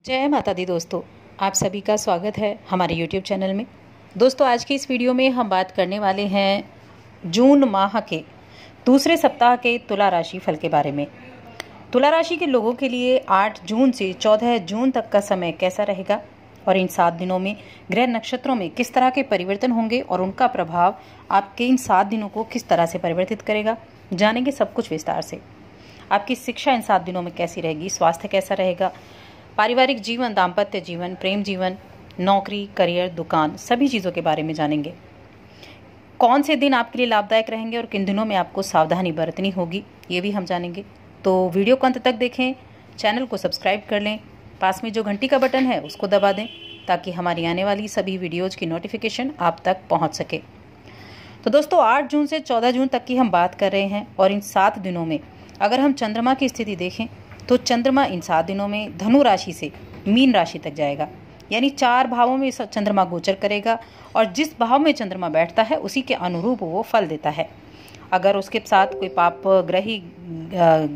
जय माता दी दोस्तों, आप सभी का स्वागत है हमारे YouTube चैनल में। दोस्तों, आज की इस वीडियो में हम बात करने वाले हैं जून माह के दूसरे सप्ताह के तुला राशि फल के बारे में। तुला राशि के लोगों के लिए 8 जून से 14 जून तक का समय कैसा रहेगा और इन 7 दिनों में ग्रह नक्षत्रों में किस तरह के परिवर्तन होंगे और उनका प्रभाव आपके इन 7 दिनों को किस तरह से परिवर्तित करेगा, जानेंगे सब कुछ विस्तार से। आपकी शिक्षा इन 7 दिनों में कैसी रहेगी, स्वास्थ्य कैसा रहेगा, पारिवारिक जीवन, दाम्पत्य जीवन, प्रेम जीवन, नौकरी, करियर, दुकान, सभी चीज़ों के बारे में जानेंगे। कौन से दिन आपके लिए लाभदायक रहेंगे और किन दिनों में आपको सावधानी बरतनी होगी, ये भी हम जानेंगे। तो वीडियो को अंत तक देखें, चैनल को सब्सक्राइब कर लें, पास में जो घंटी का बटन है उसको दबा दें ताकि हमारी आने वाली सभी वीडियोज़ की नोटिफिकेशन आप तक पहुँच सके। तो दोस्तों, 8 जून से 14 जून तक की हम बात कर रहे हैं और इन 7 दिनों में अगर हम चंद्रमा की स्थिति देखें तो चंद्रमा इन 7 दिनों में धनु राशि से मीन राशि तक जाएगा, यानी 4 भावों में चंद्रमा गोचर करेगा और जिस भाव में चंद्रमा बैठता है उसी के अनुरूप वो फल देता है। अगर उसके साथ कोई पाप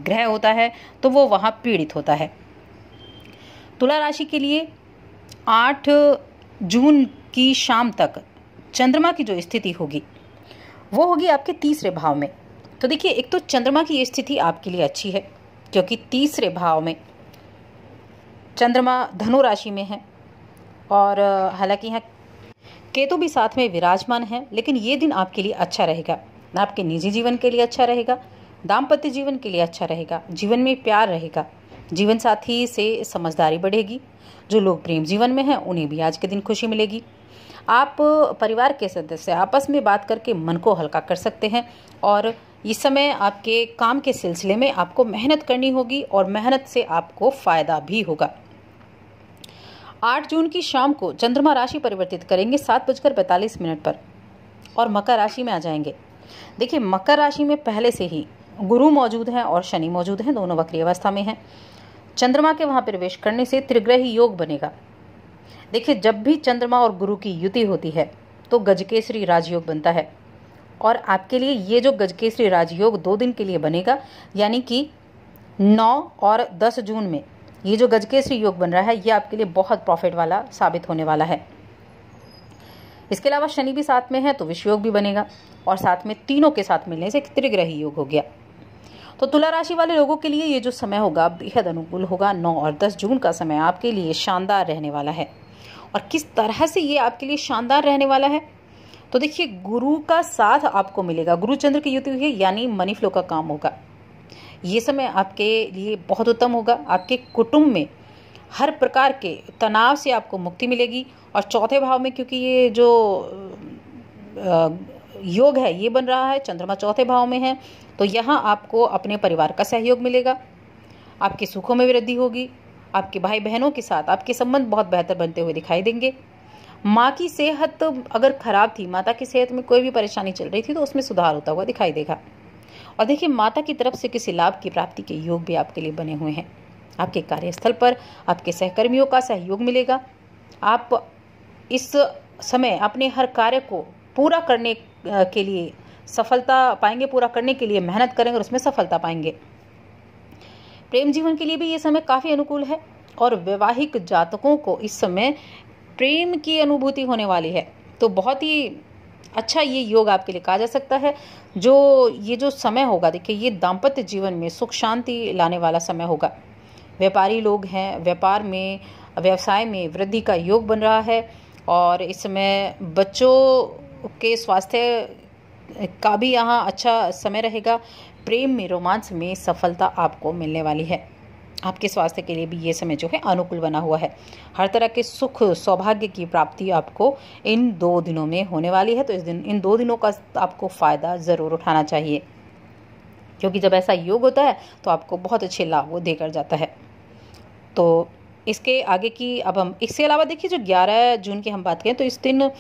ग्रह होता है तो वो वहाँ पीड़ित होता है। तुला राशि के लिए 8 जून की शाम तक चंद्रमा की जो स्थिति होगी वो होगी आपके तीसरे भाव में। तो देखिए, एक तो चंद्रमा की ये स्थिति आपके लिए अच्छी है क्योंकि तीसरे भाव में चंद्रमा धनु राशि में है और हालांकि यहाँ केतु भी साथ में विराजमान है, लेकिन ये दिन आपके लिए अच्छा रहेगा। आपके निजी जीवन के लिए अच्छा रहेगा, दाम्पत्य जीवन के लिए अच्छा रहेगा, जीवन में प्यार रहेगा, जीवन साथी से समझदारी बढ़ेगी। जो लोग प्रेम जीवन में हैं उन्हें भी आज के दिन खुशी मिलेगी। आप परिवार के सदस्य आपस में बात करके मन को हल्का कर सकते हैं और इस समय आपके काम के सिलसिले में आपको मेहनत करनी होगी और मेहनत से आपको फायदा भी होगा। 8 जून की शाम को चंद्रमा राशि परिवर्तित करेंगे 7:45 पर और मकर राशि में आ जाएंगे। देखिए, मकर राशि में पहले से ही गुरु मौजूद हैं और शनि मौजूद हैं, दोनों वक्री अवस्था में हैं। चंद्रमा के वहां प्रवेश करने से त्रिग्रही योग बनेगा। देखिए, जब भी चंद्रमा और गुरु की युति होती है तो गजकेसरी राजयोग बनता है और आपके लिए ये जो गजकेसरी राजयोग 2 दिन के लिए बनेगा, यानी कि 9 और 10 जून में ये जो गजकेसरी योग बन रहा है ये आपके लिए बहुत प्रॉफिट वाला साबित होने वाला है। इसके अलावा शनि भी साथ में है तो विषयोग भी बनेगा और साथ में तीनों के साथ मिलने से त्रिग्रही योग हो गया। तो तुला राशि वाले लोगों के लिए ये जो समय होगा बेहद अनुकूल होगा। 9 और 10 जून का समय आपके लिए शानदार रहने वाला है। और किस तरह से ये आपके लिए शानदार रहने वाला है, तो देखिए, गुरु का साथ आपको मिलेगा। गुरु चंद्र की युति हुई है, यानी मनी फ्लो का काम होगा। ये समय आपके लिए बहुत उत्तम होगा। आपके कुटुंब में हर प्रकार के तनाव से आपको मुक्ति मिलेगी और चौथे भाव में क्योंकि ये जो योग है ये बन रहा है, चंद्रमा चौथे भाव में है, तो यहाँ आपको अपने परिवार का सहयोग मिलेगा। आपके सुखों में वृद्धि होगी। आपके भाई बहनों के साथ आपके संबंध बहुत बेहतर बनते हुए दिखाई देंगे। माँ की सेहत अगर खराब थी, माता की सेहत में कोई भी परेशानी चल रही थी, तो उसमें सुधार होता हुआ दिखाई देगा। और देखिए, माता की तरफ से किसी लाभ की प्राप्ति के योग भी आपके लिए बने हुए हैं। आपके कार्यस्थल पर आपके सहकर्मियों का सहयोग मिलेगा। आप इस समय अपने हर कार्य को पूरा करने के लिए सफलता पाएंगे, पूरा करने के लिए मेहनत करेंगे और उसमें सफलता पाएंगे। प्रेम जीवन के लिए भी ये समय काफ़ी अनुकूल है और वैवाहिक जातकों को इस समय प्रेम की अनुभूति होने वाली है। तो बहुत ही अच्छा ये योग आपके लिए कहा जा सकता है। ये जो समय होगा, देखिए, ये दाम्पत्य जीवन में सुख शांति लाने वाला समय होगा। व्यापारी लोग हैं, व्यापार में, व्यवसाय में वृद्धि का योग बन रहा है और इस समय बच्चों के स्वास्थ्य का भी यहाँ अच्छा समय रहेगा। प्रेम में, रोमांस में सफलता आपको मिलने वाली है। आपके स्वास्थ्य के लिए भी ये समय जो है अनुकूल बना हुआ है। हर तरह के सुख सौभाग्य की प्राप्ति आपको इन 2 दिनों में होने वाली है। तो इन 2 दिनों का आपको फ़ायदा ज़रूर उठाना चाहिए, क्योंकि जब ऐसा योग होता है तो आपको बहुत अच्छे लाभ वो देकर जाता है। तो इसके आगे की अब हम इसके अलावा देखिए, जो 11 जून की हम बात करें तो इस दिन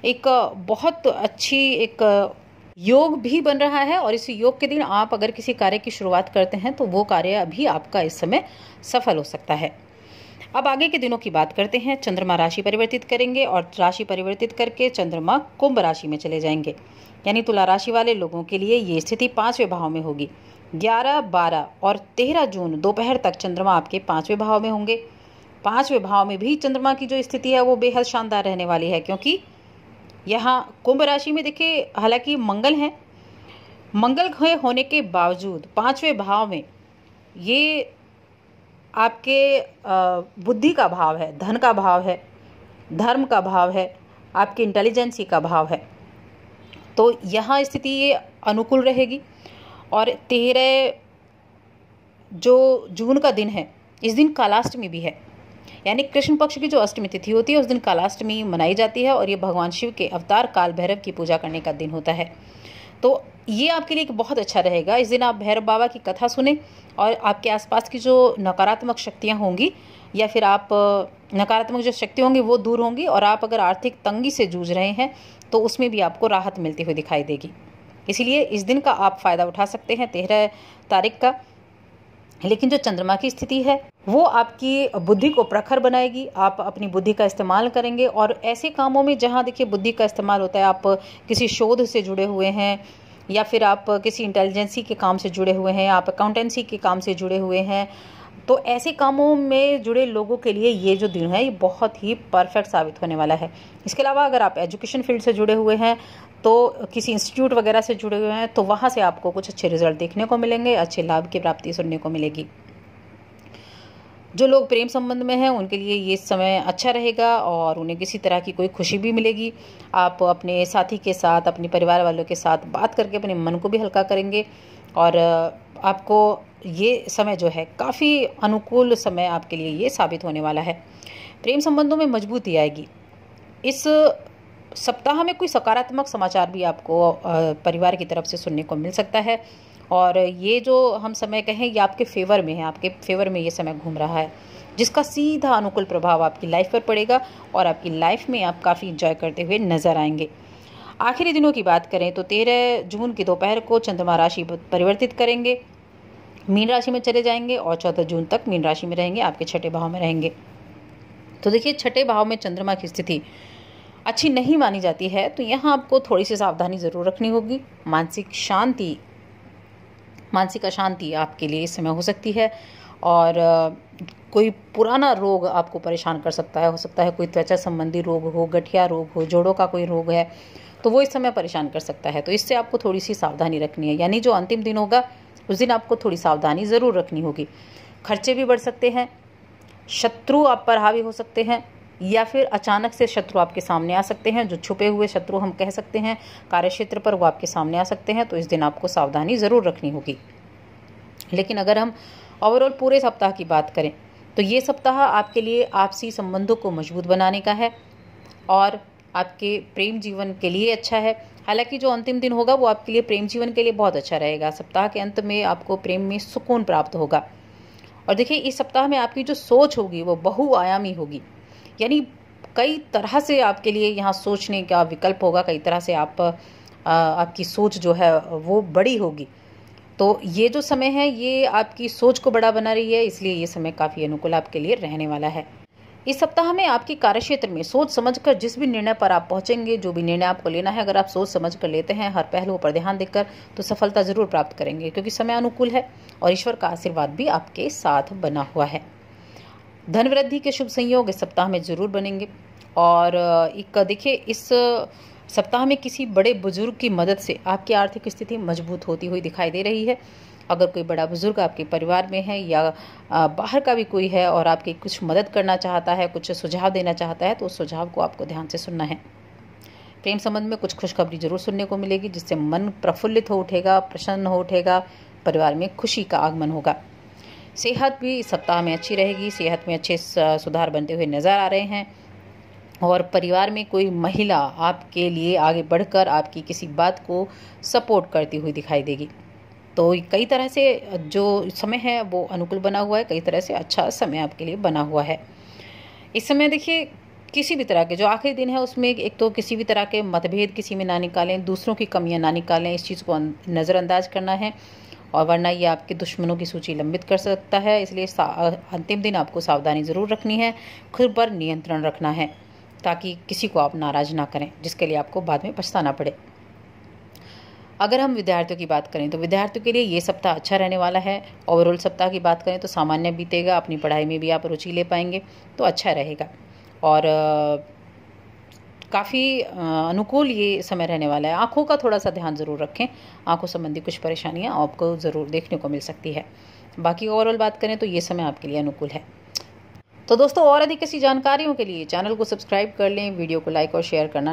एक बहुत अच्छी एक योग भी बन रहा है और इस योग के दिन आप अगर किसी कार्य की शुरुआत करते हैं तो वो कार्य भी आपका इस समय सफल हो सकता है। अब आगे के दिनों की बात करते हैं। चंद्रमा राशि परिवर्तित करेंगे और राशि परिवर्तित करके चंद्रमा कुंभ राशि में चले जाएंगे, यानी तुला राशि वाले लोगों के लिए ये स्थिति 5वें भाव में होगी। 11, 12 और 13 जून दोपहर तक चंद्रमा आपके 5वें भाव में होंगे। 5वें भाव में भी चंद्रमा की जो स्थिति है वो बेहद शानदार रहने वाली है, क्योंकि यहाँ कुंभ राशि में देखिए हालांकि मंगल है, मंगल होने के बावजूद 5वें भाव में ये आपके बुद्धि का भाव है, धन का भाव है, धर्म का भाव है, आपकी इंटेलिजेंसी का भाव है। तो यहाँ स्थिति ये अनुकूल रहेगी। और 13 जो जून का दिन है, इस दिन कालाष्टमी भी है, यानी कृष्ण पक्ष की जो अष्टमी तिथि होती है उस दिन कालाष्टमी मनाई जाती है और ये भगवान शिव के अवतार काल भैरव की पूजा करने का दिन होता है। तो ये आपके लिए बहुत अच्छा रहेगा। इस दिन आप भैरव बाबा की कथा सुने और आपके आसपास की जो नकारात्मक शक्तियाँ होंगी या फिर आप नकारात्मक जो शक्ति होंगी वो दूर होंगी, और आप अगर आर्थिक तंगी से जूझ रहे हैं तो उसमें भी आपको राहत मिलती हुई दिखाई देगी। इसीलिए इस दिन का आप फ़ायदा उठा सकते हैं 13 तारीख का। लेकिन जो चंद्रमा की स्थिति है वो आपकी बुद्धि को प्रखर बनाएगी। आप अपनी बुद्धि का इस्तेमाल करेंगे और ऐसे कामों में जहाँ देखिए बुद्धि का इस्तेमाल होता है, आप किसी शोध से जुड़े हुए हैं या फिर आप किसी इंटेलिजेंसी के काम से जुड़े हुए हैं, आप अकाउंटेंसी के काम से जुड़े हुए हैं, तो ऐसे कामों में जुड़े लोगों के लिए ये जो दिन है ये बहुत ही परफेक्ट साबित होने वाला है। इसके अलावा अगर आप एजुकेशन फील्ड से जुड़े हुए हैं, तो किसी इंस्टीट्यूट वगैरह से जुड़े हुए हैं, तो वहाँ से आपको कुछ अच्छे रिजल्ट देखने को मिलेंगे, अच्छे लाभ की प्राप्ति सुनने को मिलेगी। जो लोग प्रेम संबंध में हैं उनके लिए ये समय अच्छा रहेगा और उन्हें किसी तरह की कोई खुशी भी मिलेगी। आप अपने साथी के साथ, अपने परिवार वालों के साथ बात करके अपने मन को भी हल्का करेंगे और आपको ये समय जो है काफ़ी अनुकूल समय आपके लिए ये साबित होने वाला है। प्रेम संबंधों में मजबूती आएगी। इस सप्ताह में कोई सकारात्मक समाचार भी आपको परिवार की तरफ से सुनने को मिल सकता है और ये जो हम समय कहें ये आपके फेवर में है, आपके फेवर में ये समय घूम रहा है, जिसका सीधा अनुकूल प्रभाव आपकी लाइफ पर पड़ेगा और आपकी लाइफ में आप काफ़ी इंजॉय करते हुए नजर आएंगे। आखिरी दिनों की बात करें तो 13 जून की दोपहर को चंद्रमा राशि परिवर्तित करेंगे, मीन राशि में चले जाएंगे और 14 जून तक मीन राशि में रहेंगे, आपके 6ठे भाव में रहेंगे। तो देखिए 6ठे भाव में चंद्रमा की स्थिति अच्छी नहीं मानी जाती है, तो यहाँ आपको थोड़ी सी सावधानी ज़रूर रखनी होगी। मानसिक अशांति आपके लिए इस समय हो सकती है और कोई पुराना रोग आपको परेशान कर सकता है। हो सकता है कोई त्वचा संबंधी रोग हो, गठिया रोग हो, जोड़ों का कोई रोग है, तो वो इस समय परेशान कर सकता है। तो इससे आपको थोड़ी सी सावधानी रखनी है, यानी जो अंतिम दिन होगा उस दिन आपको थोड़ी सावधानी ज़रूर रखनी होगी। खर्चे भी बढ़ सकते हैं, शत्रु आप पर हावी हो सकते हैं या फिर अचानक से शत्रु आपके सामने आ सकते हैं। जो छुपे हुए शत्रु हम कह सकते हैं कार्यक्षेत्र पर, वो आपके सामने आ सकते हैं। तो इस दिन आपको सावधानी ज़रूर रखनी होगी। लेकिन अगर हम ओवरऑल पूरे सप्ताह की बात करें तो ये सप्ताह आपके लिए आपसी संबंधों को मजबूत बनाने का है और आपके प्रेम जीवन के लिए अच्छा है। हालांकि जो अंतिम दिन होगा वो आपके लिए प्रेम जीवन के लिए बहुत अच्छा रहेगा। सप्ताह के अंत में आपको प्रेम में सुकून प्राप्त होगा। और देखिए इस सप्ताह में आपकी जो सोच होगी वो बहुआयामी होगी, यानी कई तरह से आपके लिए यहाँ सोचने का विकल्प होगा, कई तरह से आपकी सोच जो है वो बड़ी होगी। तो ये जो समय है ये आपकी सोच को बड़ा बना रही है, इसलिए ये समय काफ़ी अनुकूल आपके लिए रहने वाला है। इस सप्ताह में आपके कार्यक्षेत्र में सोच समझकर जिस भी निर्णय पर आप पहुंचेंगे, जो भी निर्णय आपको लेना है, अगर आप सोच समझकर लेते हैं, हर पहलुओं पर ध्यान देकर, तो सफलता जरूर प्राप्त करेंगे, क्योंकि समय अनुकूल है और ईश्वर का आशीर्वाद भी आपके साथ बना हुआ है। धन वृद्धि के शुभ संयोग इस सप्ताह में जरूर बनेंगे और एक देखिए इस सप्ताह में किसी बड़े बुजुर्ग की मदद से आपकी आर्थिक स्थिति मजबूत होती हुई दिखाई दे रही है। अगर कोई बड़ा बुजुर्ग आपके परिवार में है या बाहर का भी कोई है और आपकी कुछ मदद करना चाहता है, कुछ सुझाव देना चाहता है, तो उस सुझाव को आपको ध्यान से सुनना है। प्रेम संबंध में कुछ खुशखबरी जरूर सुनने को मिलेगी, जिससे मन प्रफुल्लित हो उठेगा, प्रसन्न हो उठेगा, परिवार में खुशी का आगमन होगा। सेहत भी इस सप्ताह में अच्छी रहेगी, सेहत में अच्छे सुधार बनते हुए नजर आ रहे हैं और परिवार में कोई महिला आपके लिए आगे बढ़कर आपकी किसी बात को सपोर्ट करती हुई दिखाई देगी। तो कई तरह से जो समय है वो अनुकूल बना हुआ है, कई तरह से अच्छा समय आपके लिए बना हुआ है। इस समय देखिए किसी भी तरह के जो आखिरी दिन है उसमें एक तो किसी भी तरह के मतभेद किसी में ना निकालें, दूसरों की कमियां ना निकालें, इस चीज़ को नज़रअंदाज करना है और वरना ये आपके दुश्मनों की सूची लंबित कर सकता है। इसलिए अंतिम दिन आपको सावधानी ज़रूर रखनी है, खुद पर नियंत्रण रखना है ताकि किसी को आप नाराज़ ना करें, जिसके लिए आपको बाद में पछताना पड़े। अगर हम विद्यार्थियों की बात करें तो विद्यार्थियों के लिए ये सप्ताह अच्छा रहने वाला है। ओवरऑल सप्ताह की बात करें तो सामान्य बीतेगा, अपनी पढ़ाई में भी आप रुचि ले पाएंगे तो अच्छा रहेगा। और काफ़ी अनुकूल ये समय रहने वाला है। आँखों का थोड़ा सा ध्यान ज़रूर रखें, आँखों संबंधी कुछ परेशानियाँ आपको ज़रूर देखने को मिल सकती है। बाकी ओवरऑल बात करें तो ये समय आपके लिए अनुकूल है। तो दोस्तों, और अधिक ऐसी जानकारियों के लिए चैनल को सब्सक्राइब कर लें, वीडियो को लाइक और शेयर करना